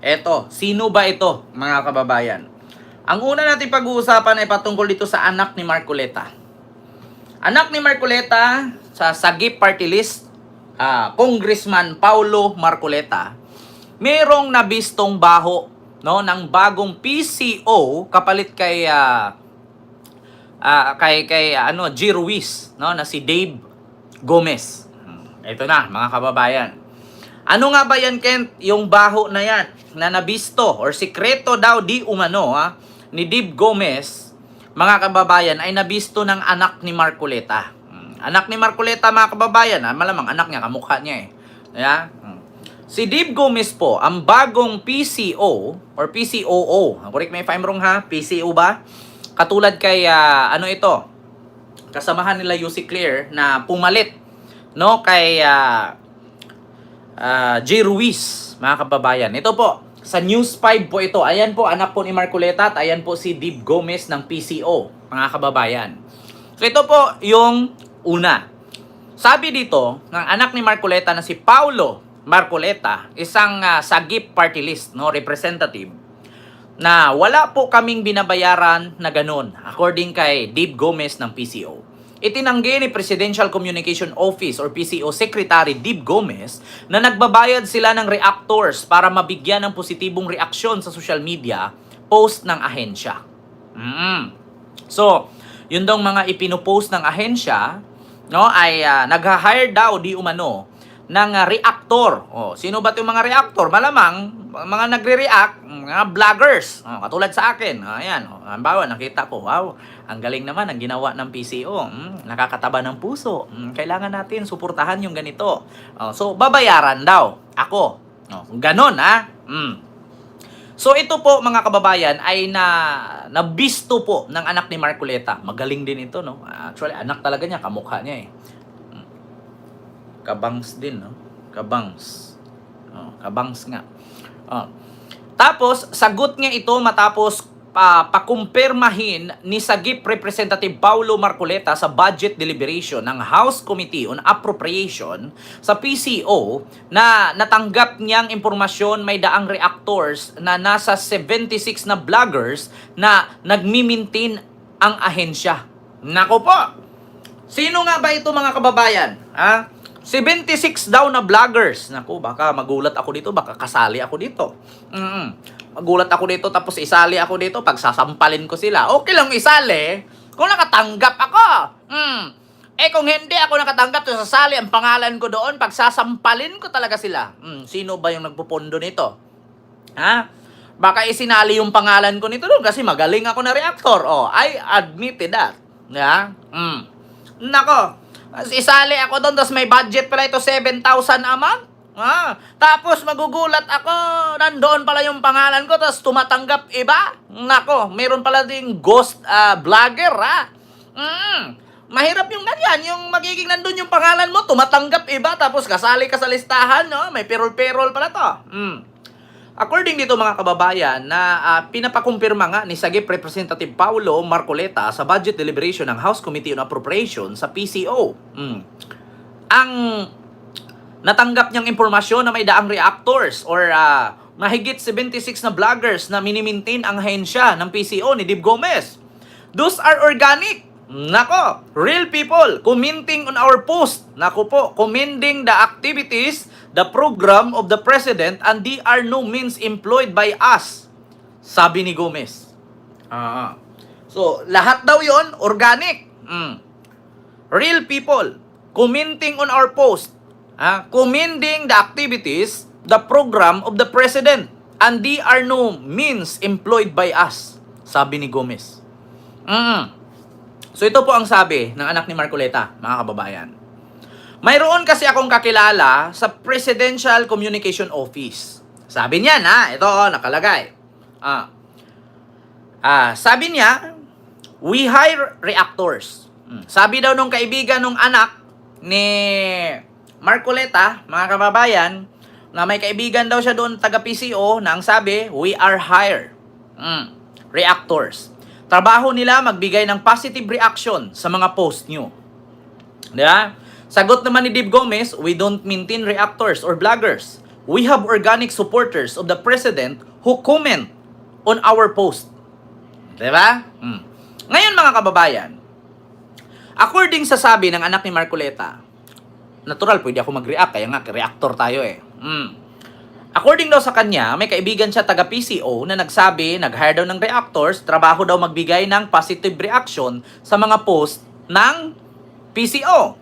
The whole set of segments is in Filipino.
Eto, sino ba ito, mga kababayan? Ang una natin pag-uusapan ay patungkol dito sa anak ni Marcoleta. Anak ni Marcoleta sa Sagip Party List, Congressman Paulo Marcoleta, merong nabistong baho, no, ng bagong PCO kapalit kay G. Ruiz, no, na si Dave Gomez. Ito na, mga kababayan. Ano nga ba yan, Kent? Yung baho na yan na nabisto or sikreto daw di umano ni Dave Gomez, mga kababayan, ay nabisto ng anak ni Marcoleta. Anak ni Marcoleta, mga kababayan, malamang anak niya, kamukha niya eh. Yeah? Si Dave Gomez po, ang bagong PCO or PCOO. Correct me if I'm wrong ha, PCO ba? Katulad kay kasamahan nila Yussi Clear na pumalit, no, kay G. Ruiz, mga kababayan. Ito po, sa News 5 po ito. Ayan po, anak po ni Marcoleta at ayan po si Dave Gomez ng PCO, mga kababayan. So ito po yung una. Sabi dito, ng anak ni Marcoleta na si Paulo Marcoleta, isang Sagip Party List, no, representative, na wala po kaming binabayaran na ganun, according kay Dave Gomez ng PCO. Itinanggi ni Presidential Communication Office or PCO Secretary Dave Gomez na nagbabayad sila ng reactors para mabigyan ng positibong reaksyon sa social media post ng ahensya. So, yun daw mga ipinopost ng ahensya, no, ay nag-hire daw di umano ng reactor. Sino ba 'yung mga reactor? Malamang mga nagre-react, mga vloggers. Katulad sa akin. Ayan, halimbawa nakita ko, wow, ang galing naman ang ginawa ng PCO. Nakakataba ng puso. Kailangan natin suportahan yung ganito. So babayaran daw ako. Ganon So ito po, mga kababayan, ay nabisto po ng anak ni Marcoleta. Magaling din ito, no? Actually, anak talaga niya, kamukha niya eh. Kabangs din, no? Kabangs. Kabangs nga. Tapos, sagot niya ito matapos pakumpirmahin ni Sagip Representative Paulo Marcoleta sa budget deliberation ng House Committee on Appropriation sa PCO na natanggap niyang impormasyon may daang reactors na nasa 76 na vloggers na nagmimintin ang ahensya. Nako po! Sino nga ba ito, mga kababayan? 76 daw na vloggers. Naku, baka magulat ako dito, baka kasali ako dito. Magulat ako dito, tapos isali ako dito, pagsasampalin ko sila. Okay lang isali, kung nakatanggap ako. Kung hindi ako nakatanggap, sasali ang pangalan ko doon, pagsasampalin ko talaga sila. Sino ba yung nagpupondo nito? Baka isinali yung pangalan ko nito doon kasi magaling ako na reactor. I admitted that. Nako, isali ako doon, tapos may budget pala ito 7,000 a month. Tapos magugulat ako, nandoon pala yung pangalan ko, tapos tumatanggap iba. Nako, meron pala ding ghost vlogger, Mahirap yung ganyan, yung magiging nandun yung pangalan mo, tumatanggap iba, tapos kasali ka sa listahan, no? May payroll pala to. According dito, mga kababayan, na pinapakumpirma nga ni Sagip Representative Paulo Marcoleta sa budget deliberation ng House Committee on Appropriation sa PCO. Ang natanggap niyang impormasyon na may daang reactors or mahigit 76 na vloggers na minimintain ang ahensya ng PCO ni Dave Gomez. Those are organic. Nako, real people commenting on our post. Nako po, commending the activities, the program of the President, and they are no means employed by us. Sabi ni Gomez. So, lahat daw yon organic. Real people commenting on our post. Commending the activities, the program of the President, and they are no means employed by us. Sabi ni Gomez. So ito po ang sabi ng anak ni Marcoleta, mga kababayan. Mayroon kasi akong kakilala sa Presidential Communication Office. Sabi niya ito nakalagay. Sabi niya, we hire reactors. Sabi daw nung kaibigan nung anak ni Marcoleta, mga kababayan, na may kaibigan daw siya doon taga PCO na ang sabi, we are hire reactors. Trabaho nila magbigay ng positive reaction sa mga post nyo. Diba? Sagot naman ni Dave Gomez, we don't maintain reactors or vloggers. we have organic supporters of the president who comment on our post. Diba? Ngayon mga kababayan, according sa sabi ng anak ni Marcoleta, natural, pwede ako mag-react, kaya nga, reactor tayo eh. According daw sa kanya, may kaibigan siya taga PCO na nagsabi, nag-hire daw ng reactors, trabaho daw magbigay ng positive reaction sa mga post ng PCO.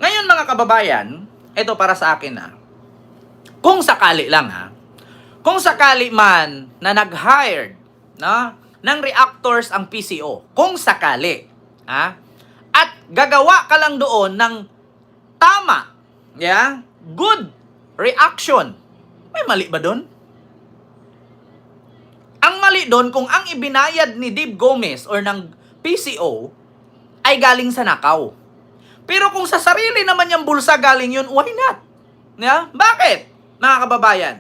Ngayon mga kababayan, ito para sa akin kung sakali lang kung sakali man na nag-hired ng reactors ang PCO, kung sakali, at gagawa ka lang doon ng tama, good reaction, may mali ba doon? Ang mali doon kung ang ibinayad ni Dave Gomez or ng PCO ay galing sa nakaw. Pero kung sa sarili naman yung bulsa galing yun, why not? Bakit, mga kababayan?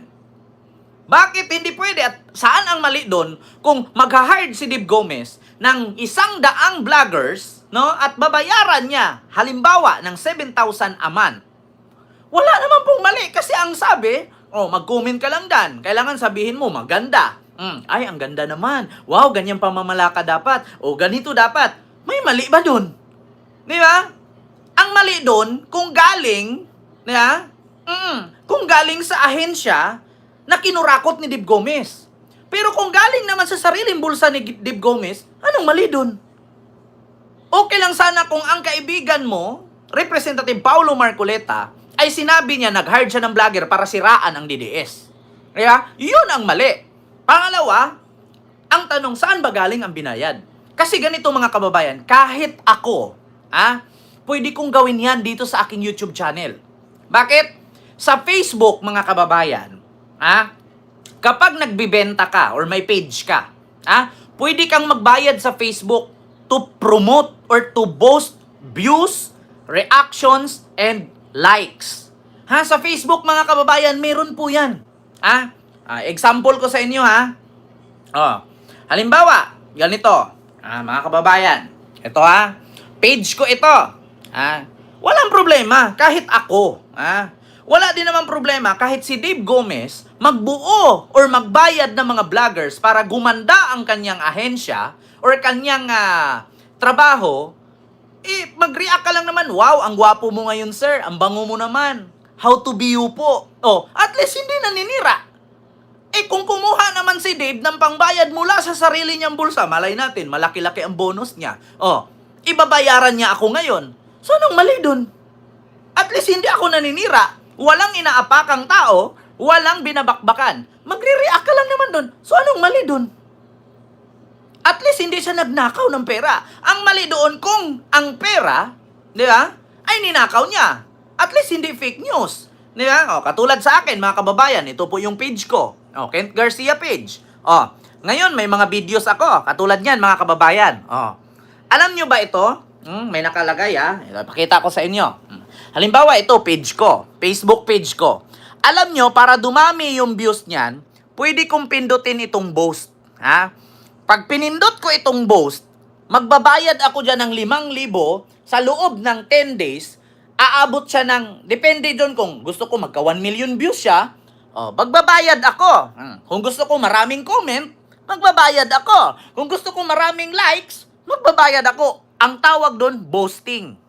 Bakit hindi pwede? At saan ang mali doon kung mag-hire si Dave Gomez ng 100 vloggers, at babayaran niya, halimbawa, ng 7,000 a month? Wala naman pong mali kasi ang sabi, mag-comment ka lang dan. Kailangan sabihin mo, maganda. Ay, ang ganda naman. Wow, ganyan pamamalaka dapat. O, ganito dapat. May mali ba dun? Di ba? Ang mali dun, kung galing, kung galing sa ahensya na kinurakot ni Dave Gomez. Pero kung galing naman sa sariling bulsa ni Dave Gomez, anong mali dun? Okay lang sana kung ang kaibigan mo, Representative Paulo Marcoleta, ay sinabi niya nag-hire siya ng vlogger para siraan ang DDS. Kaya, yun ang mali. Pangalawa, ang tanong, saan ba galing ang binayad? Kasi ganito mga kababayan, kahit ako, pwede kong gawin yan dito sa aking YouTube channel. Bakit? Sa Facebook, mga kababayan, kapag nagbibenta ka or may page ka, pwede kang magbayad sa Facebook to promote or to boast views, reactions, and likes. Sa Facebook mga kababayan, meron po yan. Example ko sa inyo halimbawa, ganito, mga kababayan, ito page ko ito. Walang problema kahit ako. Wala din naman problema kahit si Dave Gomez magbuo or magbayad ng mga vloggers para gumanda ang kanyang ahensya or kanyang trabaho. Mag-react ka lang naman, wow, ang gwapo mo ngayon, sir. Ang bango mo naman. How to be you po. At least hindi naninira. Kung kumuha naman si Dave ng pangbayad mula sa sarili niyang bulsa, malay natin, malaki-laki ang bonus niya. Ibabayaran niya ako ngayon. So, anong mali dun? At least hindi ako naninira. Walang inaapakang tao, walang binabakbakan. Magre-react ka lang naman dun. So, anong mali dun? At least hindi siya nagnakaw ng pera. Ang mali doon kung ang pera, di ba, ay ninakaw niya. At least hindi fake news. Di ba? Katulad sa akin, mga kababayan, ito po yung page ko. Kent Garcia page. Ngayon, may mga videos ako. Katulad niyan, mga kababayan. Alam nyo ba ito? May nakalagay, Pakita ko sa inyo. Halimbawa, ito, page ko. Facebook page ko. Alam nyo, para dumami yung views niyan, pwede kong pindutin itong boast. Pag pinindot ko itong boast, magbabayad ako dyan ng 5,000 sa loob ng 10 days, aabot siya ng, depende doon kung gusto ko magka 1 million views siya, magbabayad ako. Kung gusto ko maraming comment, magbabayad ako. Kung gusto ko maraming likes, magbabayad ako. Ang tawag doon, boasting.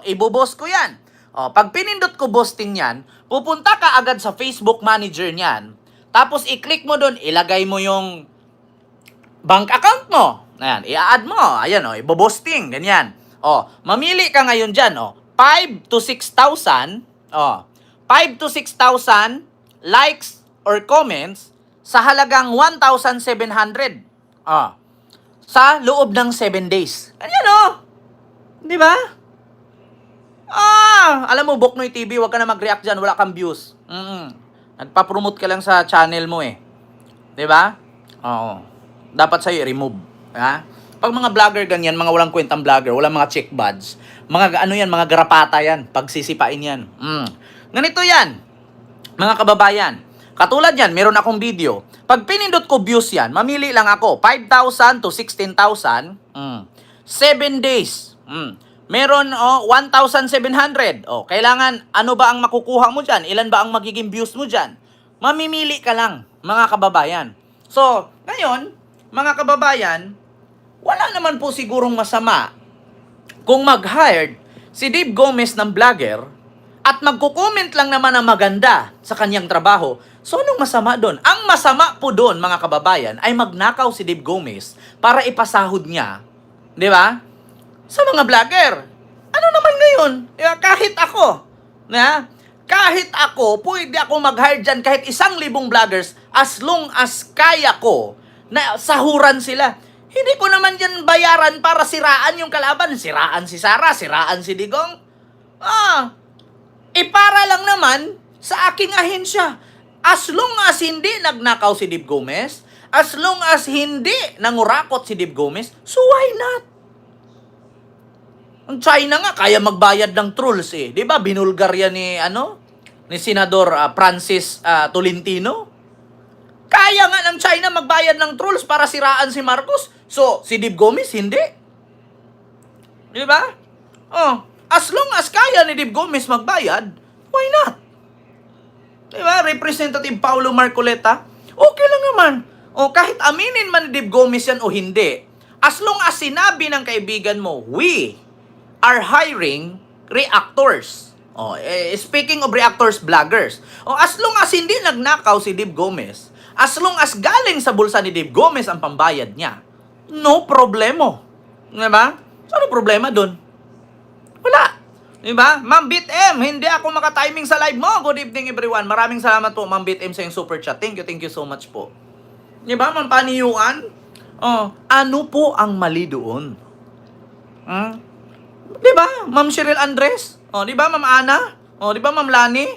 Ibo-boast ko yan. Pag pinindot ko boasting yan, pupunta ka agad sa Facebook Manager niyan, tapos i-click mo doon, ilagay mo yung bank account mo. Ayan, i-add mo. Ayan, ibo-boasting. Ganyan. Mamili ka ngayon dyan, 5 to 6,000, 5 to 6,000 likes or comments sa halagang 1,700. Sa loob ng 7 days. Ganyan, di ba? Alam mo, Boknoy TV, wag ka na mag-react dyan, wala kang views. Nagpa-promote ka lang sa channel mo di ba? Dapat sa'yo i-remove. Pag mga vlogger ganyan, mga walang kwentang vlogger, walang mga check badge, mga mga garapata yan, pagsisipain yan. Ganito yan, mga kababayan. Katulad yan, meron akong video. Pag pinindot ko views yan, mamili lang ako, 5,000 to 16,000, 7 days. Meron 1,700. Kailangan ano ba ang makukuha mo diyan? Ilan ba ang magiging views mo diyan? Mamimili ka lang, mga kababayan. So, ngayon, mga kababayan, wala naman po sigurong masama kung mag-hired si Dave Gomez ng vlogger at magko-comment lang naman ng maganda sa kanyang trabaho. So, anong masama doon? Ang masama po doon, mga kababayan, ay magnakaw si Dave Gomez para ipasahod niya, di ba? Sa mga vlogger. Ano naman ngayon? Kahit ako, kahit ako, pwede ako mag-hire dyan kahit 1,000 vloggers as long as kaya ko na sahuran sila. Hindi ko naman yan bayaran para siraan yung kalaban. Siraan si Sara, siraan si Digong. Para lang naman sa aking ahensya. As long as hindi nagnakaw si Dave Gomez, as long as hindi nangurakot si Dave Gomez, so why not? Ang China nga, kaya magbayad ng trolls eh. Di ba? Binulgar yan ni Senador Francis Tolentino. Kaya nga ng China magbayad ng trolls para siraan si Marcos. So, si Dave Gomez, hindi. Di ba? As long as kaya ni Dave Gomez magbayad, why not? Di ba? Representative Paulo Marcoleta, okay lang naman. Kahit aminin man ni Dave Gomez yan o hindi, as long as sinabi ng kaibigan mo, we are hiring reactors. Speaking of reactors, vloggers. As long as hindi nagnakaw si Dave Gomez, as long as galing sa bulsa ni Dave Gomez ang pambayad niya, no problemo. Diba? So, ano problema dun? Wala. Diba? Ma'am Bit M, hindi ako makatiming sa live mo. Good evening everyone. Maraming salamat po, Ma'am Bit M, sa yung super chat. Thank you so much po. Diba, Ma'am Paniyuan? Ano po ang mali doon? Diba, Ma'am Cheryl Andres? Diba, Ma'am Ana? Diba, Ma'am Lani?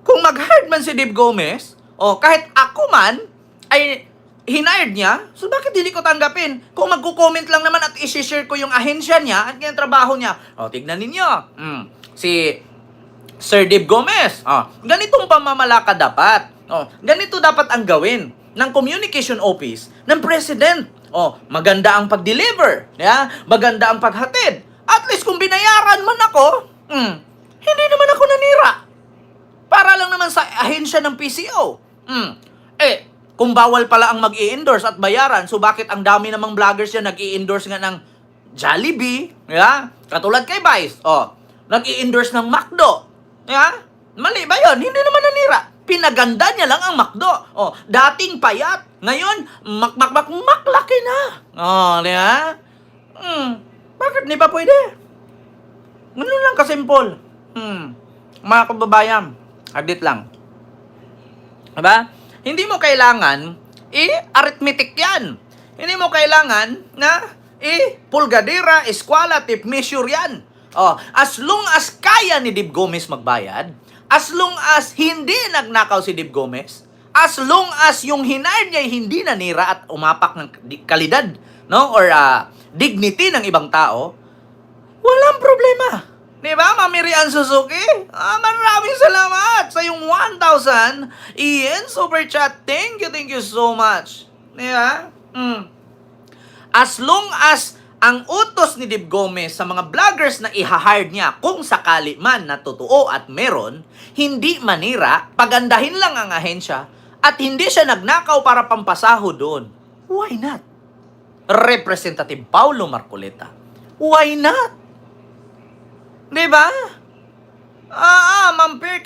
Kung mag-hire man si Dave Gomez, kahit ako man, ay hinired niya, so bakit hindi ko tanggapin? Kung magko-comment lang naman at i-share ko yung ahensya niya at yung trabaho niya, tignan ninyo. Si Sir Dave Gomez, ganitong pamamalakad dapat. Ganito dapat ang gawin ng communication office ng president. Maganda ang pag-deliver, maganda ang paghatid. At least kung binayaran man ako, hindi naman ako nanira. Para lang naman sa ahensya ng PCO. Kung bawal pala ang mag-i-endorse at bayaran, so bakit ang dami namang vloggers yan nag-i-endorse nga ng Jollibee, katulad kay Vice, nag-i-endorse ng McDo, mali ba yun? Hindi naman nanira. Pinaganda niya lang ang McDo. Dating payat, ngayon, maklaki na. Bakit di ba pwede? Ganun lang kasimple. Mga kababayan, agit lang. Diba? Hindi mo kailangan i-arithmetic yan. Hindi mo kailangan na pulgadera, eskwala, tape measure yan. As long as kaya ni Dave Gomez magbayad, as long as hindi nagnakaw si Dave Gomez, as long as yung hinired niya hindi nanira at umapak ng kalidad, or dignity ng ibang tao, walang problema. Diba, Mami Rian Suzuki? Maraming salamat sa yung 1,000 Ian Super Chat. Thank you so much. Diba? As long as ang utos ni Dave Gomez sa mga vloggers na i-hire niya, kung sakali man na totoo at meron, hindi manira, pagandahin lang ang ahensya, at hindi siya nagnakaw para pampasaho doon, why not? Representative Paulo Marcoleta, why not? Diba? Ma'am Per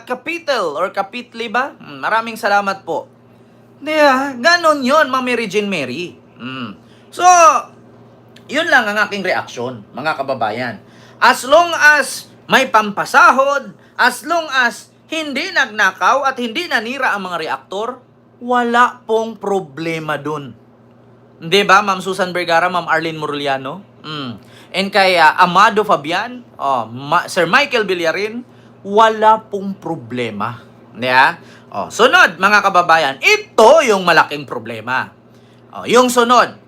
Capital or Kapitli ba? Maraming salamat po. Diba? Ganon yun, Ma'am Mary Jane Mary. So, yun lang ang aking reaksyon, mga kababayan. As long as may pampasahod, as long as hindi nagnakaw at hindi nanira ang mga reaktor, wala pong problema dun. Diba, Ma'am Susan Vergara, Ma'am Arlene Moruliano? And kay Amado Fabian, Sir Michael Villarin, wala pong problema. Sunod, mga kababayan, ito yung malaking problema. Yung sunod,